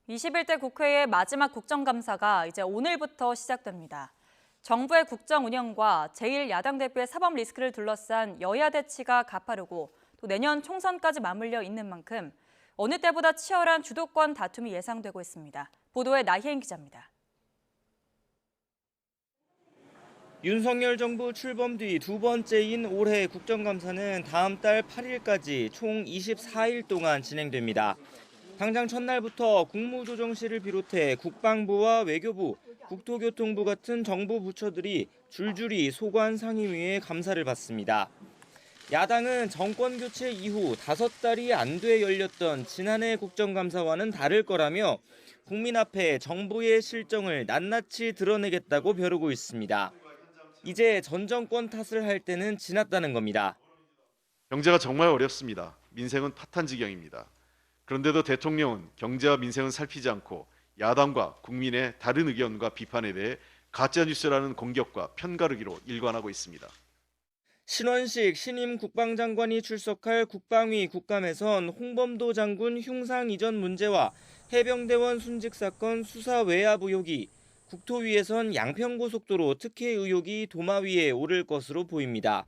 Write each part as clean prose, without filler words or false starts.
21대 국회의 마지막 국정감사가 이제 오늘부터 시작됩니다. 정부의 국정 운영과 제1야당 대표의 사법 리스크를 둘러싼 여야 대치가 가파르고 또 내년 총선까지 맞물려 있는 만큼 어느 때보다 치열한 주도권 다툼이 예상되고 있습니다. 보도에 나희행 기자입니다. 윤석열 정부 출범 뒤 두 번째인 올해 국정감사는 다음 달 8일까지 총 24일 동안 진행됩니다. 당장 첫날부터 국무조정실을 비롯해 국방부와 외교부, 국토교통부 같은 정부 부처들이 줄줄이 소관 상임위에 감사를 받습니다. 야당은 정권 교체 이후 5달이 안 돼 열렸던 지난해 국정감사와는 다를 거라며 국민 앞에 정부의 실정을 낱낱이 드러내겠다고 벼르고 있습니다. 이제 전 정권 탓을 할 때는 지났다는 겁니다. 경제가 정말 어렵습니다. 민생은 파탄지경입니다. 그런데도 대통령은 경제와 민생은 살피지 않고 야당과 국민의 다른 의견과 비판에 대해 가짜뉴스라는 공격과 편가르기로 일관하고 있습니다. 신원식 신임 국방장관이 출석할 국방위 국감에선 홍범도 장군 흉상 이전 문제와 해병대원 순직 사건 수사 외압 의혹이, 국토위에선 양평고속도로 특혜 의혹이 도마 위에 오를 것으로 보입니다.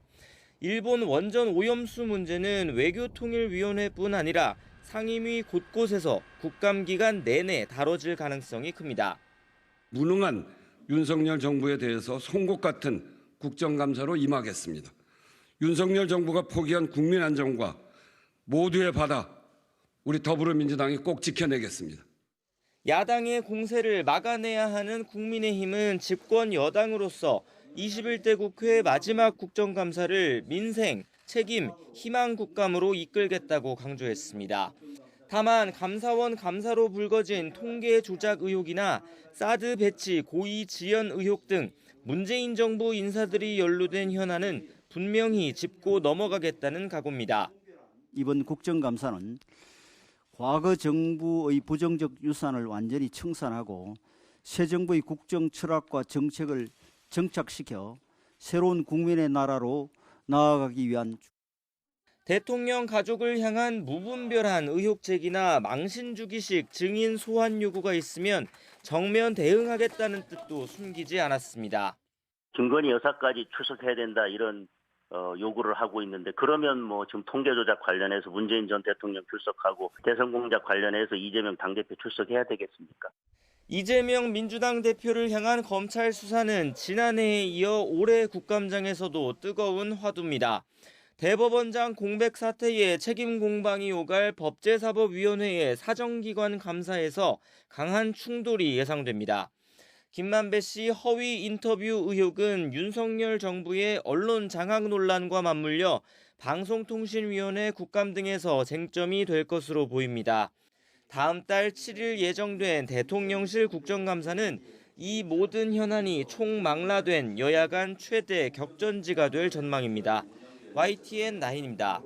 일본 원전 오염수 문제는 외교통일위원회뿐 아니라 상임위 곳곳에서 국감 기간 내내 다뤄질 가능성이 큽니다. 무능한 윤석열 정부에 대해서 송곳 같은 국정감사로 임하겠습니다. 윤석열 정부가 포기한 국민 안정과 모두의 바다, 우리 더불어민주당이 꼭 지켜내겠습니다. 야당의 공세를 막아내야 하는 국민의힘은 집권 여당으로서 21대 국회 마지막 국정감사를 민생, 책임, 희망 국감으로 이끌겠다고 강조했습니다. 다만 감사원 감사로 불거진 통계 조작 의혹이나 사드 배치 고의 지연 의혹 등 문재인 정부 인사들이 연루된 현안은 분명히 짚고 넘어가겠다는 각오입니다. 이번 국정감사는 과거 정부의 부정적 유산을 완전히 청산하고 새 정부의 국정 철학과 정책을 정착시켜 새로운 국민의 나라로 나아가기 위한 대통령 가족을 향한 무분별한 의혹 제기나 망신주기식 증인 소환 요구가 있으면 정면 대응하겠다는 뜻도 숨기지 않았습니다. 김건희 여사까지 출석해야 된다 이런 요구를 하고 있는데, 그러면 뭐 지금 통계 조작 관련해서 문재인 전 대통령 출석하고 대선 공작 관련해서 이재명 당대표 출석해야 되겠습니까? 이재명 민주당 대표를 향한 검찰 수사는 지난해에 이어 올해 국감장에서도 뜨거운 화두입니다. 대법원장 공백 사태에 책임 공방이 오갈 법제사법위원회의 사정기관 감사에서 강한 충돌이 예상됩니다. 김만배 씨 허위 인터뷰 의혹은 윤석열 정부의 언론 장악 논란과 맞물려 방송통신위원회 국감 등에서 쟁점이 될 것으로 보입니다. 다음 달 7일 예정된 대통령실 국정감사는 이 모든 현안이 총망라된 여야 간 최대 격전지가 될 전망입니다. YTN9입니다.